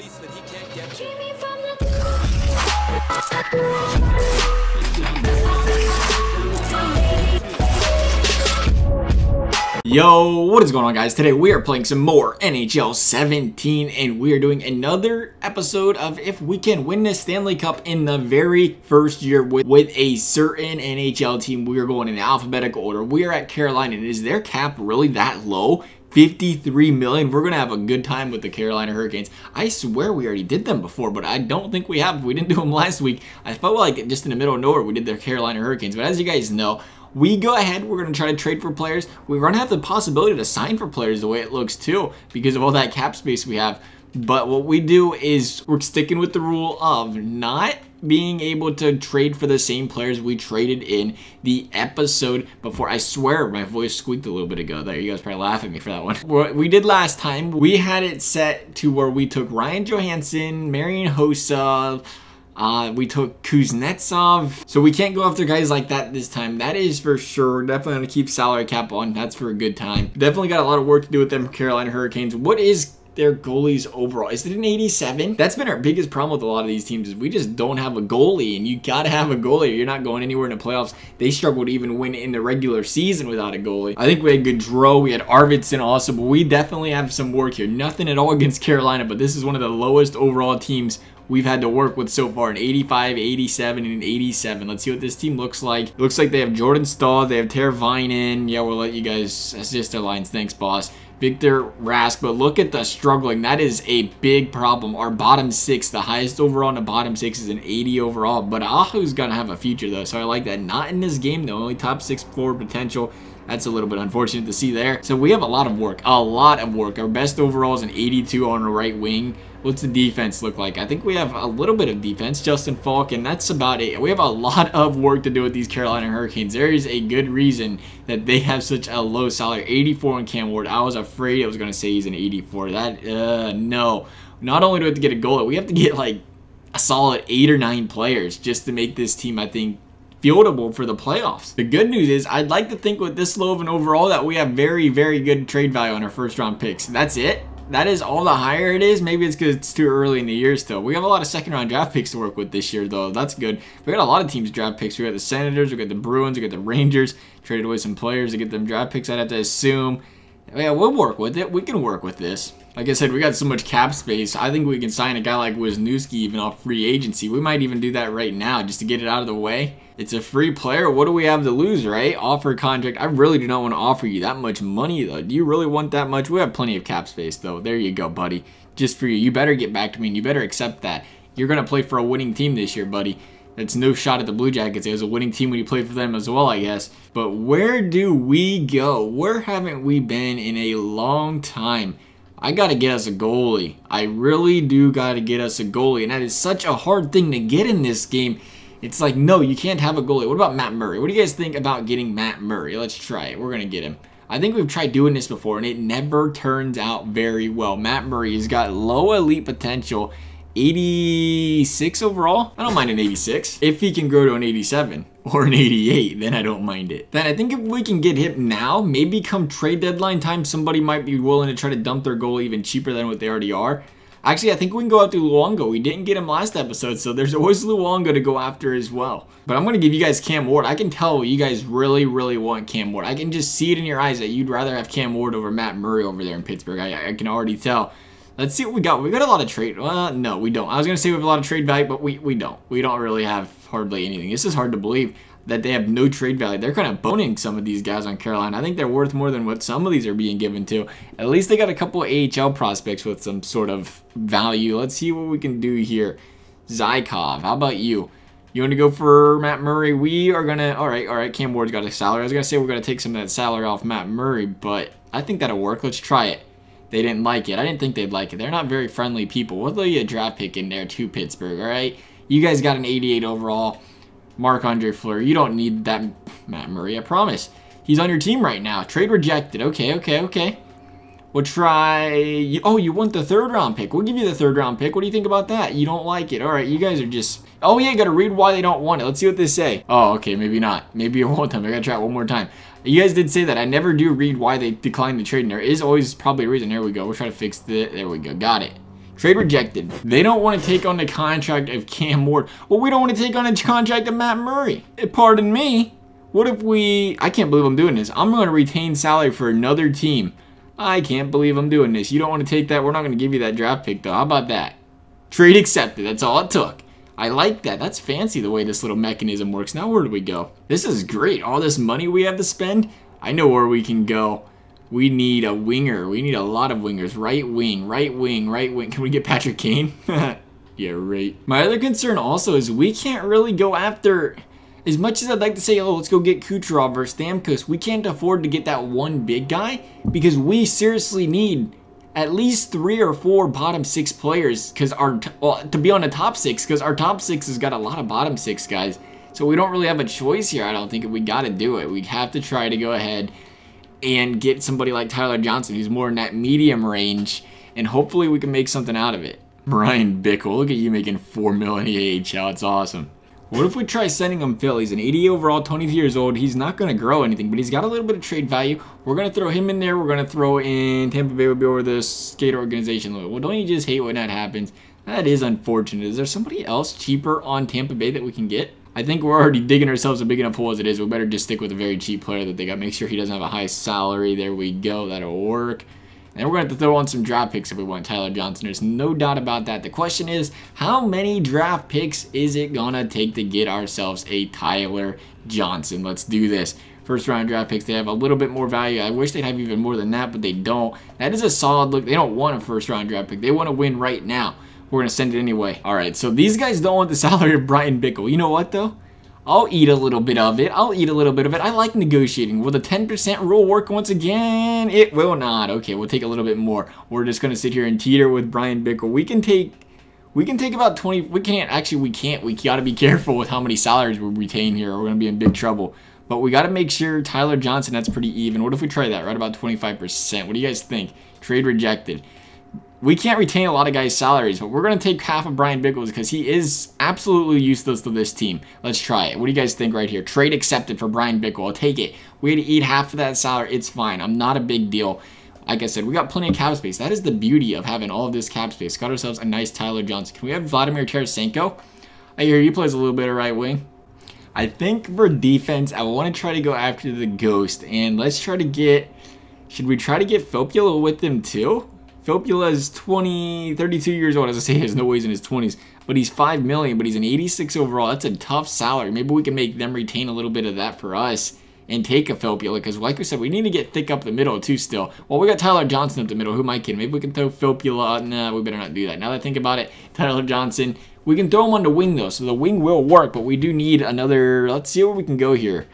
release that he can't get to. Yo, what is going on, guys? Today we are playing some more NHL 17 and we are doing another episode of if we can win the Stanley Cup in the very first year with a certain NHL team. We are going in alphabetical order. We are at Carolina, and is their cap really that low? 53 million. We're gonna have a good time with the Carolina Hurricanes. I swear we already did them before, but I don't think we have. We didn't do them last week. I felt like just in the middle of nowhere we did the Carolina Hurricanes, but as you guys know, we go ahead, we're going to try to trade for players. We're going to have the possibility to sign for players the way it looks too, because of all that cap space we have. But what we do is we're sticking with the rule of not being able to trade for the same players we traded in the episode before. I swear my voice squeaked a little bit ago there. You guys probably laugh at me for that one. What we did last time, we had it set to where we took Ryan Johansson, Marian Hossa, we took Kuznetsov, so we can't go after guys like that this time. That is for sure. Definitely going to keep salary cap on. That's for a good time. Definitely got a lot of work to do with them Carolina Hurricanes. What is their goalies overall? Is it an 87? That's been our biggest problem with a lot of these teams, is we just don't have a goalie, and you got to have a goalie or you're not going anywhere in the playoffs. They struggled to even win in the regular season without a goalie. I think we had Gaudreau, we had Arvidsson also, but we definitely have some work here. Nothing at all against Carolina, but this is one of the lowest overall teams we've had to work with so far, an 85, 87, and an 87. Let's see what this team looks like. It looks like they have Jordan Staal, they have Teravainen. Yeah, we'll let you guys assist their lines. Thanks, boss. Victor Rask, but look at the struggling. That is a big problem. Our bottom six, the highest overall in the bottom six is an 80 overall, but Ahu's gonna have a future though, so I like that. Not in this game though, only top 6 forward potential. That's a little bit unfortunate to see there. So we have a lot of work, Our best overall is an 82 on the right wing. What's the defense look like? I think we have a little bit of defense. Justin Falk, and that's about it. We have a lot of work to do with these Carolina Hurricanes. There is a good reason that they have such a low salary. 84 on Cam Ward. I was afraid I was going to say he's an 84. No. Not only do we have to get a goal, we have to get like a solid 8 or 9 players just to make this team, I think, fieldable for the playoffs. The good news is I'd like to think with this low of an overall that we have very, very good trade value on our first round picks. That's it. That is all the higher it is. Maybe it's because it's too early in the year still. We have a lot of second round draft picks to work with this year though. That's good. We got a lot of teams draft picks. We got the Senators, we got the Bruins, we got the Rangers. Traded away some players to get them draft picks, I'd have to assume. Yeah, we'll work with it. We can work with this. Like I said, we got so much cap space. I think we can sign a guy like Wisniewski even off free agency. We might even do that right now just to get it out of the way. It's a free player. What do we have to lose, right? Offer contract. I really do not want to offer you that much money, though. Do you really want that much? We have plenty of cap space, though. There you go, buddy. Just for you. You better get back to me, and you better accept that. You're going to play for a winning team this year, buddy. It's no shot at the Blue Jackets. It was a winning team when you played for them as well, I guess. But where do we go? Where haven't we been in a long time? I got to get us a goalie. I really do got to get us a goalie. And that is such a hard thing to get in this game. It's like, no, you can't have a goalie. What about Matt Murray? What do you guys think about getting Matt Murray? Let's try it. We're going to get him. I think we've tried doing this before, and it never turns out very well. Matt Murray has got low elite potential. 86 overall? I don't mind an 86. If he can grow to an 87 or an 88, then I don't mind it. Then I think if we can get him now, maybe come trade deadline time, somebody might be willing to try to dump their goal even cheaper than what they already are. Actually, I think we can go after Luongo. We didn't get him last episode, so there's always Luongo to go after as well. But I'm going to give you guys Cam Ward. I can tell you guys really, really want Cam Ward. I can just see it in your eyes that you'd rather have Cam Ward over Matt Murray over there in Pittsburgh. I can already tell. Let's see what we got. We got a lot of trade. No, we don't. I was going to say we have a lot of trade value, but we don't. We don't really have hardly anything. This is hard to believe that they have no trade value. They're kind of boning some of these guys on Carolina. I think they're worth more than what some of these are being given to. At least they got a couple of AHL prospects with some sort of value. Let's see what we can do here. Zykov, how about you? You want to go for Matt Murray? We are going to... All right. Cam Ward's got a salary. I was going to say we're going to take some of that salary off Matt Murray, but I think that'll work. Let's try it. They didn't like it. I didn't think they'd like it. They're not very friendly people. We'll throw you a draft pick in there to Pittsburgh, all right? You guys got an 88 overall. Marc-Andre Fleury. You don't need that Matt Murray, I promise. He's on your team right now. Trade rejected. Okay. We'll try... Oh, you want the 3rd round pick. We'll give you the 3rd round pick. What do you think about that? You don't like it. All right, you guys are just... Oh, yeah, got to read why they don't want it. Let's see what they say. Oh, okay, maybe not. Maybe it won't them. I got to try it one more time. You guys did say that. I never do read why they declined the trade, and there is always probably a reason. There we go. We'll try to fix the... There we go. Got it. Trade rejected. They don't want to take on the contract of Cam Ward. Well, we don't want to take on a contract of Matt Murray. Pardon me. What if we... I can't believe I'm doing this. I'm going to retain salary for another team. I can't believe I'm doing this. You don't want to take that? We're not going to give you that draft pick, though. How about that? Trade accepted. That's all it took. I like that. That's fancy the way this little mechanism works. Now where do we go? This is great. All this money we have to spend. I know where we can go. We need a winger. We need a lot of wingers. Right wing, right wing, right wing. Can we get Patrick Kane? Yeah, right. My other concern also is we can't really go after... As much as I'd like to say, oh, let's go get Kucherov or Stamkos, we can't afford to get that one big guy because we seriously need at least 3 or 4 bottom 6 players because to be on the top 6 because our top 6 has got a lot of bottom 6 guys. So we don't really have a choice here. I don't think we got to do it. We have to try to go ahead and get somebody like Tyler Johnson who's more in that medium range, and hopefully we can make something out of it. Brian Bickle, look at you making $4 million in the AHL. It's awesome. What if we try sending him Phil? He's an 80 overall, 22 years old. He's not going to grow anything, but he's got a little bit of trade value. We're going to throw him in there. We're going to throw in Tampa Bay would be over the skate organization. Well, don't you just hate when that happens? That is unfortunate. Is there somebody else cheaper on Tampa Bay that we can get? I think we're already digging ourselves a big enough hole as it is. We better just stick with a very cheap player that they got. Make sure he doesn't have a high salary. There we go. That'll work. And we're going to have to throw on some draft picks if we want Tyler Johnson. There's no doubt about that. The question is, how many draft picks is it going to take to get ourselves a Tyler Johnson? Let's do this. First round draft picks, they have a little bit more value. I wish they'd have even more than that, but they don't. That is a solid look. They don't want a first round draft pick. They want to win right now. We're going to send it anyway. All right, so these guys don't want the salary of Brian Bickle. You know what, though? I'll eat a little bit of it. I like negotiating. Will the 10% rule work once again? It will not. Okay, we'll take a little bit more. We're just going to sit here and teeter with Brian Bickle. We can take about 20. We can't. We got to be careful with how many salaries we retain here. We're going to be in big trouble. But we got to make sure Tyler Johnson, that's pretty even. What if we try that? Right about 25%. What do you guys think? Trade rejected. We can't retain a lot of guys' salaries, but we're going to take half of Brian Bickle's because he is absolutely useless to this team. Let's try it. What do you guys think right here? Trade accepted for Brian Bickle. I'll take it. We had to eat half of that salary. It's fine. I'm not a big deal. Like I said, we got plenty of cap space. That is the beauty of having all of this cap space. Got ourselves a nice Tyler Johnson. Can we have Vladimir Tarasenko? I hear he plays a little bit of right wing. I think for defense, I want to try to go after the Ghost. And let's try to get... Should we try to get Fopula with them too? Fopula is 32 years old. As I say, he has no ways in his 20s. But he's $5 million, but he's an 86 overall. That's a tough salary. Maybe we can make them retain a little bit of that for us and take a Fopula. Because like we said, we need to get thick up the middle too still. Well, we got Tyler Johnson up the middle. Who am I kidding? Maybe we can throw Fopula. Nah, we better not do that. Now that I think about it, Tyler Johnson. We can throw him on the wing, though. So the wing will work, but we do need another... Let's see where we can go here.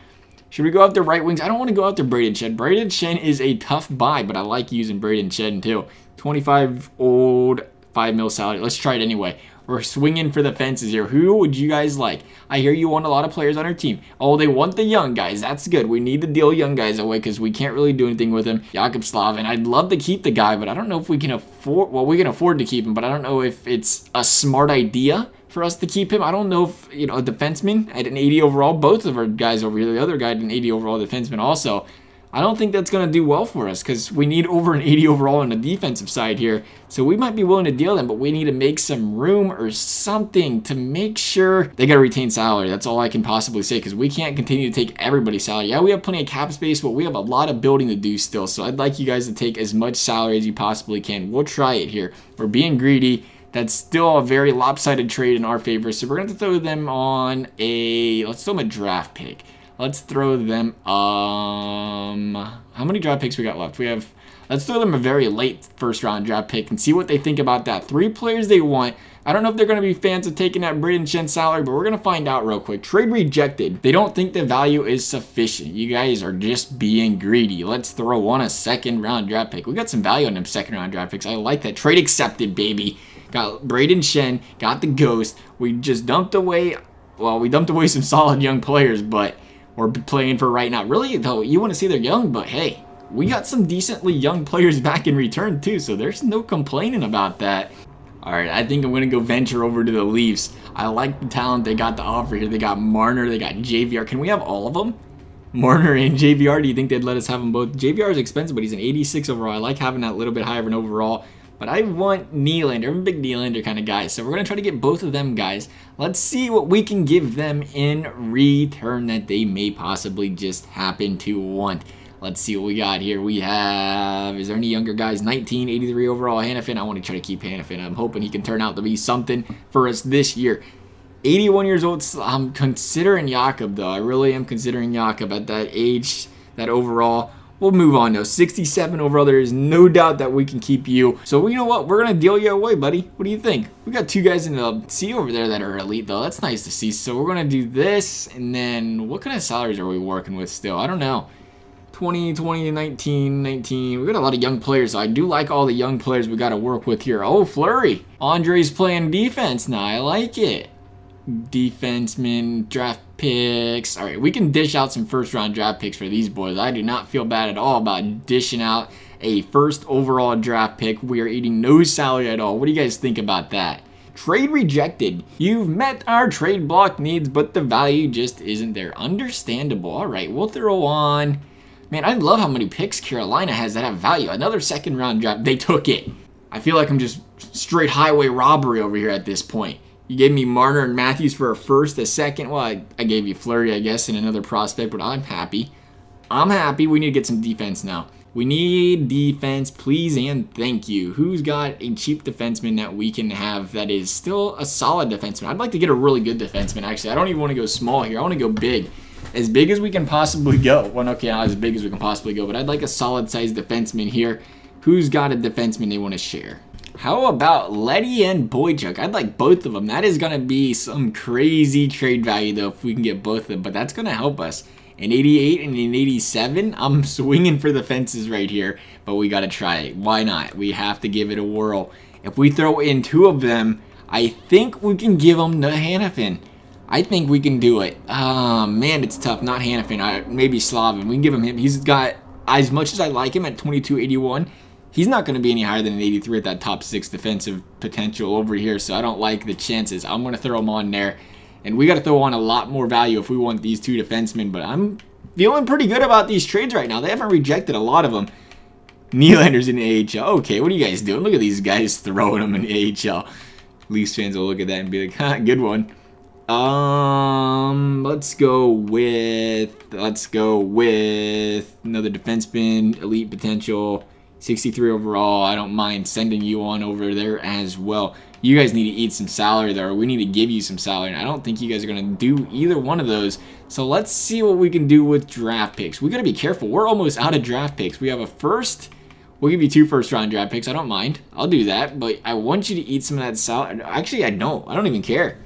Should we go after right wings? I don't want to go after Braden Shen. Braden Shen is a tough buy, but I like using Braden Shen too. 25 old, 5 mil salary. Let's try it anyway. We're swinging for the fences here. Who would you guys like? I hear you want a lot of players on our team. Oh, they want the young guys. That's good. We need to deal young guys away because we can't really do anything with him. Jakub Slavin. I'd love to keep the guy, but I don't know if we can afford... Well, we can afford to keep him, but I don't know if it's a smart idea for us to keep him. I don't know if, you know, a defenseman at an 80 overall. Both of our guys over here. The other guy at an 80 overall defenseman also. I don't think that's going to do well for us because we need over an 80 overall on the defensive side here. So we might be willing to deal them, but we need to make some room or something to make sure they got to retain salary. That's all I can possibly say because we can't continue to take everybody's salary. Yeah, we have plenty of cap space, but we have a lot of building to do still. So I'd like you guys to take as much salary as you possibly can. We'll try it here. We're being greedy. That's still a very lopsided trade in our favor. So we're going to throw them on a... Let's throw them a draft pick. Let's throw them, how many draft picks we got left? Let's throw them a very late first round draft pick and see what they think about that. 3 players they want. I don't know if they're going to be fans of taking that Braden Shen salary, but we're going to find out real quick. Trade rejected. They don't think the value is sufficient. You guys are just being greedy. Let's throw on a second round draft pick. We got some value on them second round draft picks. I like that. Trade accepted, baby. Got Braden Shen, got the Ghost. We just dumped away, well, we dumped away some solid young players, but we're playing for right now. Really, though, you want to see they're young, but hey, we got some decently young players back in return, too, so there's no complaining about that. All right, I think I'm going to go venture over to the Leafs. I like the talent they got to offer here. They got Marner, they got JVR. Can we have all of them? Marner and JVR, do you think they'd let us have them both? JVR is expensive, but he's an 86 overall. I like having that little bit higher of an overall. But I want Nylander. I'm a big Nylander kind of guy. So we're going to try to get both of them guys. Let's see what we can give them in return that they may possibly just happen to want. Let's see what we got here. We have, is there any younger guys? 19, 83 overall, Hanifin. I want to try to keep Hanifin. I'm hoping he can turn out to be something for us this year. 81 years old. I'm considering Jakob, though. I really am considering Jakob at that age, that overall. We'll move on, though. 67 overall. There is no doubt that we can keep you. So, you know what? We're going to deal you away, buddy. What do you think? We got 2 guys in the C over there that are elite, though. That's nice to see. So, we're going to do this. And then, what kind of salaries are we working with still? I don't know. 20, 20, 19, 19. We got a lot of young players. So I do like all the young players we got to work with here. Oh, Fleury. Andre's playing defense now. I like it. Defenseman, draft picks. All right, we can dish out some first-round draft picks for these boys. I do not feel bad at all about dishing out a first overall draft pick. We are eating no salary at all. What do you guys think about that? Trade rejected. You've met our trade block needs, but the value just isn't there. Understandable. All right, we'll throw on... Man, I love how many picks Carolina has that have value. Another second-round draft. They took it. I feel like I'm just straight highway robbery over here at this point. You gave me Marner and Matthews for a first, a second. Well, I gave you Fleury, I guess, and another prospect, but I'm happy. I'm happy. We need to get some defense now. We need defense, please and thank you. Who's got a cheap defenseman that we can have that is still a solid defenseman? I'd like to get a really good defenseman, actually. I don't even want to go small here. I want to go big. As big as we can possibly go. Well, okay, not as big as we can possibly go, but I'd like a solid-sized defenseman here. Who's got a defenseman they want to share? How about Letty and Boychuk? I'd like both of them. That is going to be some crazy trade value, though, if we can get both of them. But that's going to help us. An 88 and an 87. I'm swinging for the fences right here. But we got to try it. Why not? We have to give it a whirl. If we throw in 2 of them, I think we can give them to Hanifin. I think we can do it. Man, it's tough. Not Hanifin. Maybe Slavin. We can give him. He's got, as much as I like him at 22.81, he's not going to be any higher than an 83 at that top 6 defensive potential over here, so I don't like the chances. I'm going to throw him on there, and we got to throw on a lot more value if we want these 2 defensemen, but I'm feeling pretty good about these trades right now. They haven't rejected a lot of them. Nylander's in the AHL. Okay, what are you guys doing? Look at these guys throwing them in the AHL. Leafs fans will look at that and be like, ha, good one. Let's go with another defenseman, elite potential. 63 overall. I don't mind sending you on over there as well. You guys need to eat some salary there. We need to give you some salary. And I don't think you guys are going to do either one of those. So let's see what we can do with draft picks. We got to be careful. We're almost out of draft picks. We have a first. We'll give you 2 first-round draft picks. I don't mind. I'll do that. But I want you to eat some of that salary. Actually, I don't. I don't even care.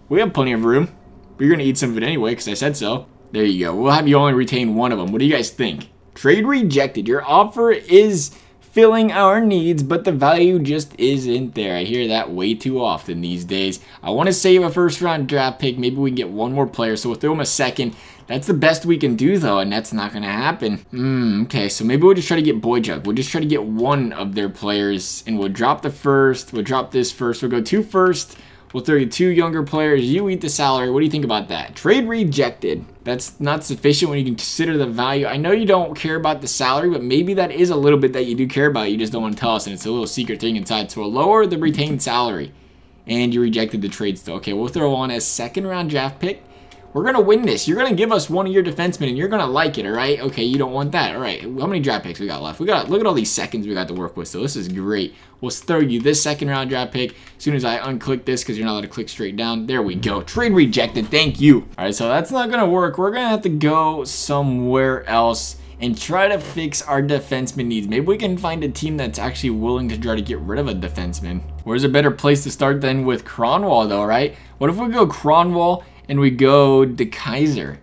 We have plenty of room. You're going to eat some of it anyway because I said so. There you go. We'll have you only retain 1 of them. What do you guys think? Trade rejected. Your offer is filling our needs, but the value just isn't there. I hear that way too often these days. I want to save a first-round draft pick. Maybe we can get 1 more player, so we'll throw him a second. That's the best we can do, though, and that's not going to happen. Okay, so maybe we'll just try to get Boychuk. We'll just try to get 1 of their players, and we'll drop the first. We'll drop this first. We'll go 2 first. We'll throw you 2 younger players. You eat the salary. What do you think about that? Trade rejected. That's not sufficient when you consider the value. I know you don't care about the salary, but maybe that is a little bit that you do care about. You just don't want to tell us, and it's a little secret thing inside. So we'll lower the retained salary. And you rejected the trade still. Okay, we'll throw on a second-round draft pick. We're going to win this. You're going to give us 1 of your defensemen, and you're going to like it, all right? Okay, you don't want that. All right, how many draft picks we got left? Look at all these seconds we got to work with, so this is great. We'll throw you this second-round draft pick as soon as I unclick this because you're not allowed to click straight down. There we go. Trade rejected. Thank you. All right, so that's not going to work. We're going to have to go somewhere else and try to fix our defenseman needs. Maybe we can find a team that's actually willing to try to get rid of a defenseman. Where's a better place to start than with Kronwall, though, right? What if we go Kronwall and we go De Kaiser?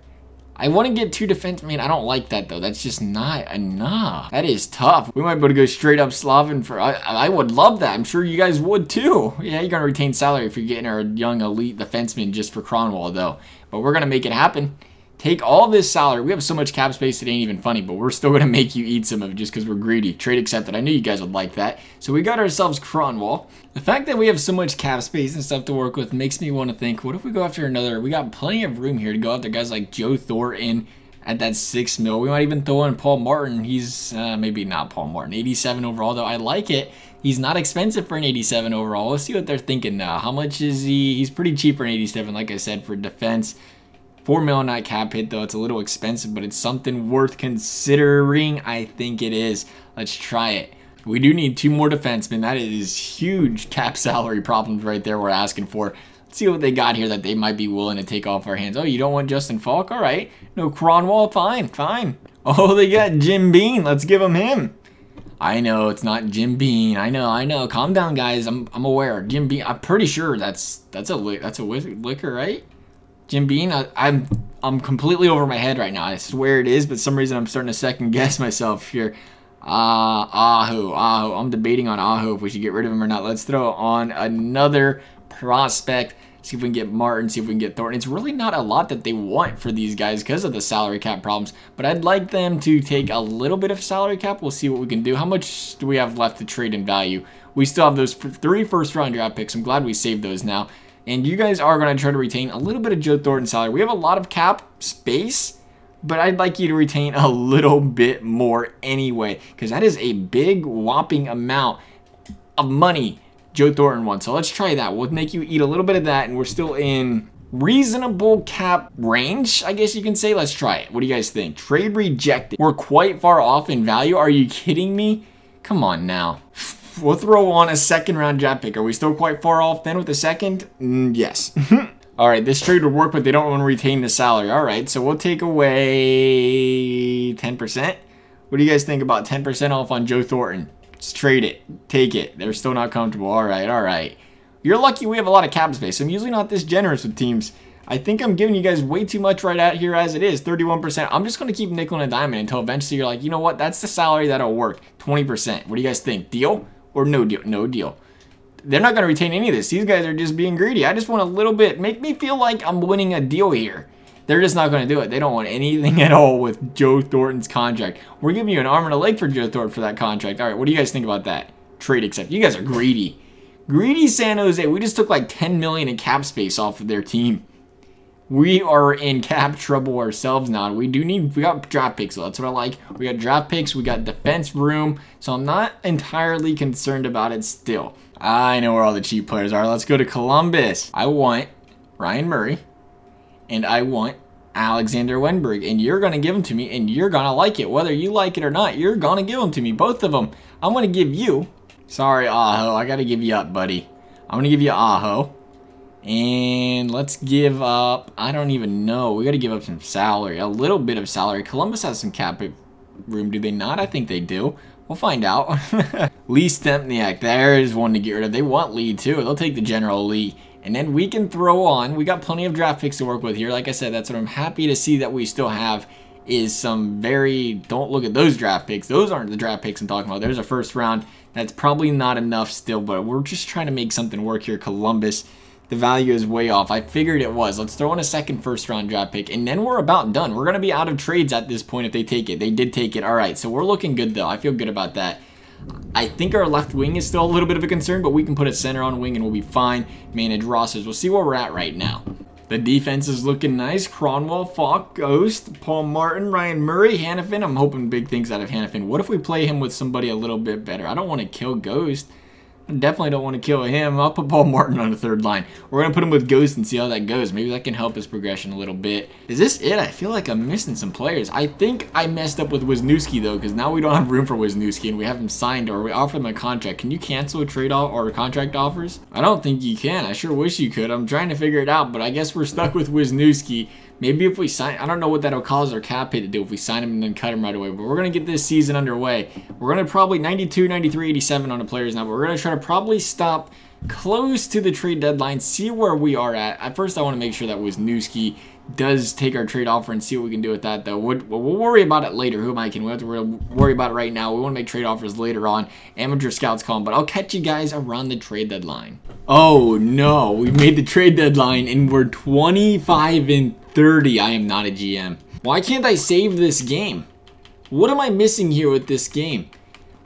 I want to get 2 defensemen. I don't like that, though. That's just not enough. That is tough. We might be able to go straight up Slavin for... I would love that. I'm sure you guys would, too. Yeah, you're going to retain salary if you're getting our young elite defenseman just for Kronwall, though. But we're going to make it happen. Take all this salary. We have so much cap space it ain't even funny, but we're still going to make you eat some of it just because we're greedy. Trade accepted. I knew you guys would like that. So we got ourselves Kronwall. The fact that we have so much cap space and stuff to work with makes me want to think, what if we go after another? We got plenty of room here to go after guys like Joe Thornton, at that 6 mil. We might even throw in Paul Martin. He's maybe not Paul Martin. 87 overall, though. I like it. He's not expensive for an 87 overall. Let's see what they're thinking now. How much is he? He's pretty cheap for an 87, like I said, for defense. 4 mil on that cap hit, though. It's a little expensive, but it's something worth considering. I think it is. Let's try it. We do need 2 more defensemen. That is huge cap salary problems right there we're asking for. Let's see what they got here that they might be willing to take off our hands. Oh, you don't want Justin Falk? All right. No Cronwall? Fine, fine. Oh, they got Jim Bean. Let's give them him. I know it's not Jim Bean. I know. Calm down, guys. I'm aware. Jim Bean. I'm pretty sure that's a liquor, right? Jim Bean. I'm completely over my head right now. I swear it is, but for some reason I'm starting to second guess myself here. Aho. I'm debating on Aho if we should get rid of him or not. Let's throw on another prospect. See if we can get Martin, see if we can get Thornton. It's really not a lot that they want for these guys because of the salary cap problems, but I'd like them to take a little bit of salary cap. We'll see what we can do. How much do we have left to trade in value? We still have those 3 first-round draft picks. I'm glad we saved those now. And you guys are going to try to retain a little bit of Joe Thornton salary. We have a lot of cap space, but I'd like you to retain a little bit more anyway, because that is a big whopping amount of money Joe Thornton won. So let's try that. We'll make you eat a little bit of that, and we're still in reasonable cap range, I guess you can say. Let's try it. What do you guys think? Trade rejected. We're quite far off in value. Are you kidding me? Come on now. We'll throw on a second-round draft pick. Are we still quite far off then with the second? Yes. All right, this trade would work, but they don't want to retain the salary. All right, so we'll take away 10%. What do you guys think about 10% off on Joe Thornton? Just trade it. Take it. They're still not comfortable. All right. You're lucky we have a lot of cap space. I'm usually not this generous with teams. I think I'm giving you guys way too much right out here as it is. 31%. I'm just going to keep nickel and diamond until eventually you're like, you know what? That's the salary that'll work. 20%. What do you guys think? Deal or no deal? No deal. They're not going to retain any of this. These guys are just being greedy. I just want a little bit. Make me feel like I'm winning a deal here. They're just not going to do it. They don't want anything at all with Joe Thornton's contract. We're giving you an arm and a leg for Joe Thornton for that contract. All right, what do you guys think about that? Trade accept. You guys are greedy. Greedy San Jose. We just took like $10 million in cap space off of their team. We are in cap trouble ourselves now. We got draft picks, so that's what I like. We got draft picks. We got defense room. So I'm not entirely concerned about it still. I know where all the cheap players are. Let's go to Columbus. I want Ryan Murray. And I want Alexander Wenberg. And you're going to give them to me, and you're going to like it. Whether you like it or not, you're going to give them to me. Both of them. I'm going to give you... Sorry, Aho. I got to give you up, buddy. I'm going to give you Aho. And let's give up... I don't even know. We got to give up some salary. A little bit of salary. Columbus has some cap room, do they not? I think they do. We'll find out. Lee Stempniak. There's one to get rid of. They want Lee, too. They'll take the General Lee. And then we can throw on, we got plenty of draft picks to work with here. Like I said, that's what I'm happy to see that we still have is some very, don't look at those draft picks. Those aren't the draft picks I'm talking about. There's a first round. That's probably not enough still, but we're just trying to make something work here. Columbus, the value is way off. I figured it was. Let's throw in a second first round draft pick, and then we're about done. We're going to be out of trades at this point if they take it. They did take it. All right, so we're looking good, though. I feel good about that. I think our left wing is still a little bit of a concern, but we can put a center on wing and we'll be fine. Manage rosters. We'll see where we're at right now. The defense is looking nice. Cronwall, Falk, Ghost, Paul Martin, Ryan Murray, Hannafin. I'm hoping big things out of Hannafin. What if we play him with somebody a little bit better? I don't want to kill Ghost. I definitely don't want to kill him. I'll put Paul Martin on the third line. We're going to put him with Ghost and see how that goes. Maybe that can help his progression a little bit. Is this it? I feel like I'm missing some players. I think I messed up with Wisniewski, though, because now we don't have room for Wisniewski, and we have him signed, or we offered him a contract. Can you cancel a trade or contract offers? I don't think you can. I sure wish you could. I'm trying to figure it out, but I guess we're stuck with Wisniewski. Maybe if we sign, I don't know what that'll cause our cap hit to do if we sign him and then cut him right away. But we're going to get this season underway. We're going to probably 92, 93, 87 on the players now. But we're going to try to probably stop close to the trade deadline, see where we are at. At first, I want to make sure that Wisniewski does take our trade offer and see what we can do with that, though. We'll worry about it later. Who am I kidding? We have to worry about it right now. We want to make trade offers later on. Amateur scouts call them, but I'll catch you guys around the trade deadline. Oh, no. We made the trade deadline, and we're 25-30. I am not a GM. Why can't I save this game? What am I missing here with this game?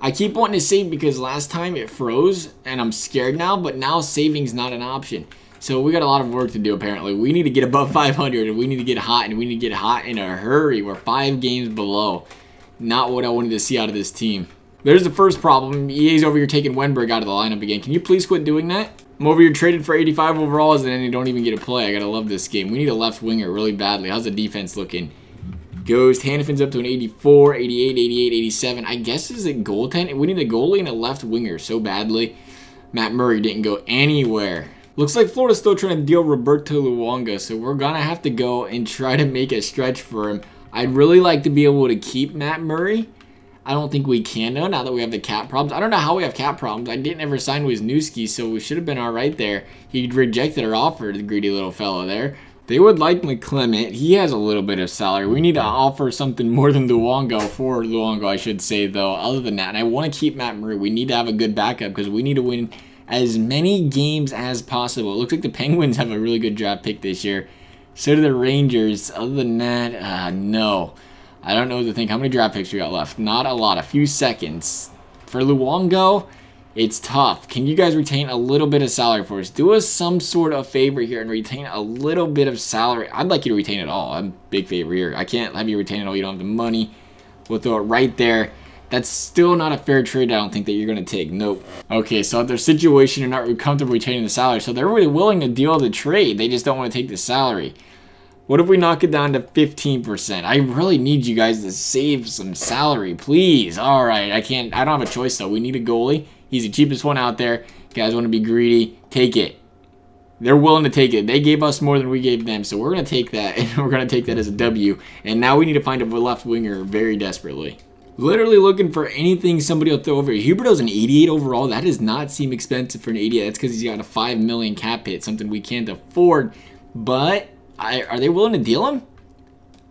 I keep wanting to save because last time it froze, and I'm scared now, but now saving's not an option. So we got a lot of work to do apparently. We need to get above 500 and we need to get hot, and we need to get hot in a hurry. We're 5 games below. Not what I wanted to see out of this team. There's the first problem. EA's over here taking Wenberg out of the lineup again. Can you please quit doing that? I'm over here traded for 85 overalls and then you don't even get a play. I gotta love this game. We need a left winger really badly. How's the defense looking? Ghost. Hannafin's up to an 84, 88, 88, 87. I guess is it goaltending? We need a goalie and a left winger so badly. Matt Murray didn't go anywhere. Looks like Florida's still trying to deal Roberto Luongo, so we're gonna have to go and try to make a stretch for him. I'd really like to be able to keep Matt Murray. I don't think we can though, now that we have the cap problems. I don't know how we have cap problems. I didn't ever sign Wisniewski, so we should have been alright there. He rejected our offer, the greedy little fellow there. They would like McClement. He has a little bit of salary. We need to offer something more than Luongo for Luongo, I should say, though. Other than that, and I want to keep Matt Murray. We need to have a good backup because we need to win as many games as possible. It looks like the Penguins have a really good draft pick this year. So do the Rangers. Other than that, no. I don't know what to think. How many draft picks we got left? Not a lot. A few seconds. For Luongo, it's tough. Can you guys retain a little bit of salary for us? Do us some sort of favor here and retain a little bit of salary. I'd like you to retain it all. I'm a big favor here. I can't have you retain it all. You don't have the money. We'll throw it right there. That's still not a fair trade, I don't think, that you're going to take. Nope. Okay, so their situation, you're not comfortable retaining the salary. So they're really willing to deal the trade. They just don't want to take the salary. What if we knock it down to 15%? I really need you guys to save some salary, please. All right, I don't have a choice, though. We need a goalie. He's the cheapest one out there. You guys want to be greedy? Take it. They're willing to take it. They gave us more than we gave them, so we're going to take that, and we're going to take that as a W. And now we need to find a left winger very desperately. Literally looking for anything somebody will throw over here. Huberto's an 88 overall. That does not seem expensive for an 88. That's because he's got a $5 million cap hit, something we can't afford. But are they willing to deal him?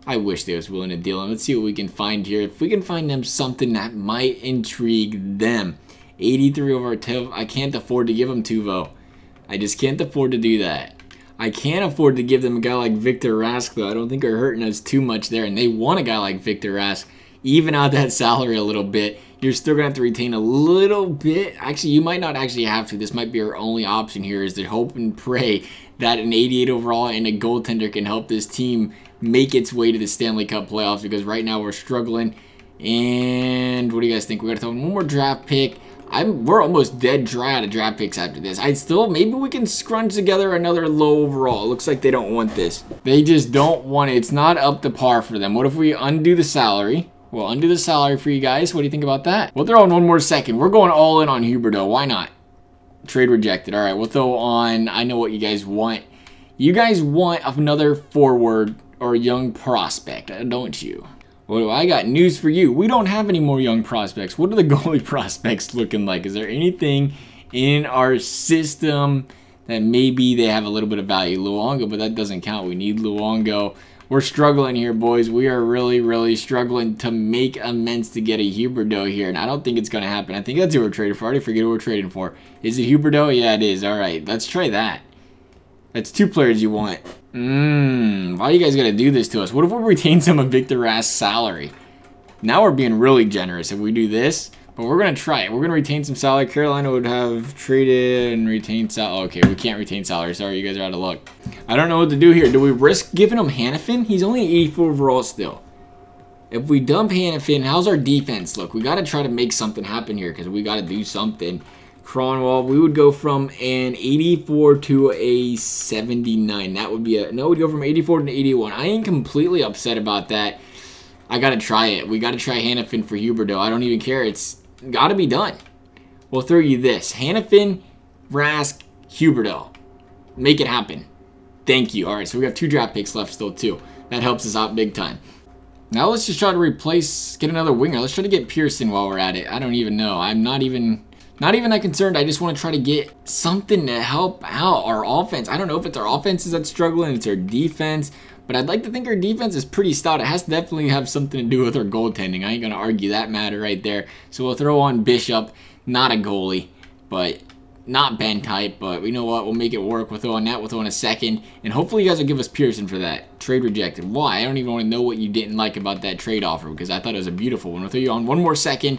I wish they was willing to deal him. Let's see what we can find here. If we can find them something that might intrigue them. 83 over Tuvo. I can't afford to give him Tuvo. I just can't afford to do that. I can't afford to give them a guy like Victor Rask, though. I don't think they're hurting us too much there. And they want a guy like Victor Rask. Even out that salary a little bit, you're still going to have to retain a little bit. Actually, you might not actually have to. This might be our only option here, is to hope and pray that an 88 overall and a goaltender can help this team make its way to the Stanley Cup playoffs, because right now we're struggling. And what do you guys think? We got to throw in one more draft pick. We're almost dead dry out of draft picks after this. Maybe we can scrunch together another low overall. It looks like they don't want this. They just don't want it. It's not up to par for them. What if we undo the salary? We'll undo the salary for you guys. What do you think about that? We'll throw in one more second. We're going all in on Huberto. Why not? Trade rejected. All right, we'll throw on, I know what you guys want. You guys want another forward or young prospect, don't you? Well, I got news for you. We don't have any more young prospects. What are the goalie prospects looking like? Is there anything in our system that maybe they have a little bit of value? Luongo, but that doesn't count. We need Luongo. We're struggling here, boys. We are really, really struggling to make amends to get a Huberto here, and I don't think it's going to happen. I think that's who we're trading for. I already forget who we're trading for. Is it Huberto? Yeah, it is. All right, let's try that. That's 2 players you want. Why you guys got to do this to us? What if we retain some of Victor Rask's salary? Now we're being really generous if we do this, but we're going to try it. We're going to retain some salary. Carolina would have traded and retained salary. Okay, we can't retain salary. Sorry, you guys are out of luck. I don't know what to do here. Do we risk giving him Hannafin? He's only 84 overall still. If we dump Hannafin, how's our defense look? We got to try to make something happen here because we got to do something. Cronwall, we would go from an 84 to a 79. That would be no, we'd go from 84 to 81. I ain't completely upset about that. I got to try it. We got to try Hannafin for Huberto. I don't even care. It's got to be done. We'll throw you this. Hannafin, Rask, Huberto. Make it happen. Thank you. All right, so we have 2 draft picks left still, too. That helps us out big time. Now let's just try to get another winger. Let's try to get Pearson while we're at it. I don't even know. I'm not even that concerned. I just want to try to get something to help out our offense. I don't know if it's our offenses that's struggling, it's our defense, but I'd like to think our defense is pretty stout. It has to definitely have something to do with our goaltending. I ain't going to argue that matter right there. So we'll throw on Bishop, not a goalie, but not Ben type, but you know what? We'll make it work. We'll throw on that. We'll throw on a second, and hopefully you guys will give us Pearson for that. Trade rejected. Why? I don't even want to know what you didn't like about that trade offer because I thought it was a beautiful one. We'll throw you on one more second.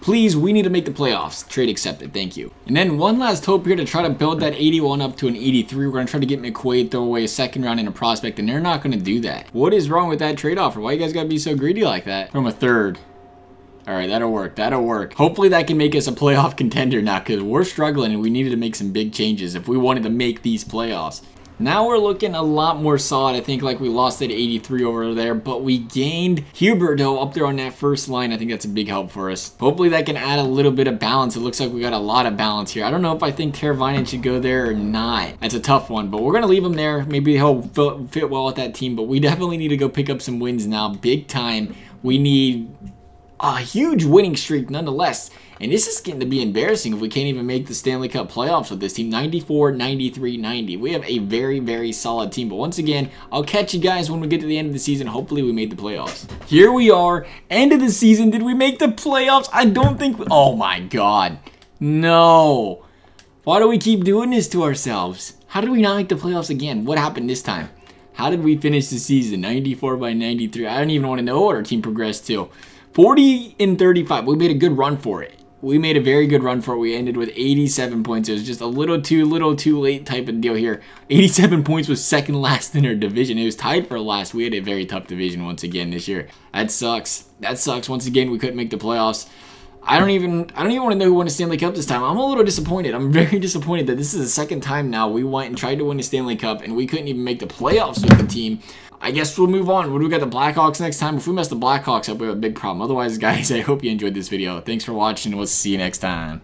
Please, we need to make the playoffs. Trade accepted. Thank you. And then one last hope here to try to build that 81 up to an 83. We're going to try to get McQuaid, throw away a second round in a prospect, and they're not going to do that. What is wrong with that trade offer? Why you guys got to be so greedy like that? From a third. All right, that'll work. That'll work. Hopefully that can make us a playoff contender now, because we're struggling and we needed to make some big changes if we wanted to make these playoffs. Now we're looking a lot more solid. I think like we lost at 83 over there, but we gained Huberto up there on that first line. I think that's a big help for us. Hopefully that can add a little bit of balance. It looks like we got a lot of balance here. I don't know if I think Teravainen should go there or not. That's a tough one, but we're going to leave him there. Maybe he'll fit well with that team, but we definitely need to go pick up some wins now. Big time. We need a huge winning streak nonetheless. And this is getting to be embarrassing if we can't even make the Stanley Cup playoffs with this team. 94, 93, 90. We have a very, very solid team. But once again, I'll catch you guys when we get to the end of the season. Hopefully we made the playoffs. Here we are. End of the season. Did we make the playoffs? I don't think oh my God. No. Why do we keep doing this to ourselves? How did we not make the playoffs again? What happened this time? How did we finish the season? 94 by 93. I don't even want to know what our team progressed to. 40 and 35. We made a good run for it. We made a very good run for it. We ended with 87 points. It was just a little too late type of deal here. 87 points was second last in our division. It was tied for last. We had a very tough division once again this year. That sucks. That sucks. Once again, we couldn't make the playoffs. I don't even want to know who won the Stanley Cup this time. I'm a little disappointed. I'm very disappointed that this is the second time now we went and tried to win the Stanley Cup and we couldn't even make the playoffs with the team. I guess we'll move on. What do we got, the Blackhawks next time? If we mess the Blackhawks up, we have a big problem. Otherwise, guys, I hope you enjoyed this video. Thanks for watching. We'll see you next time.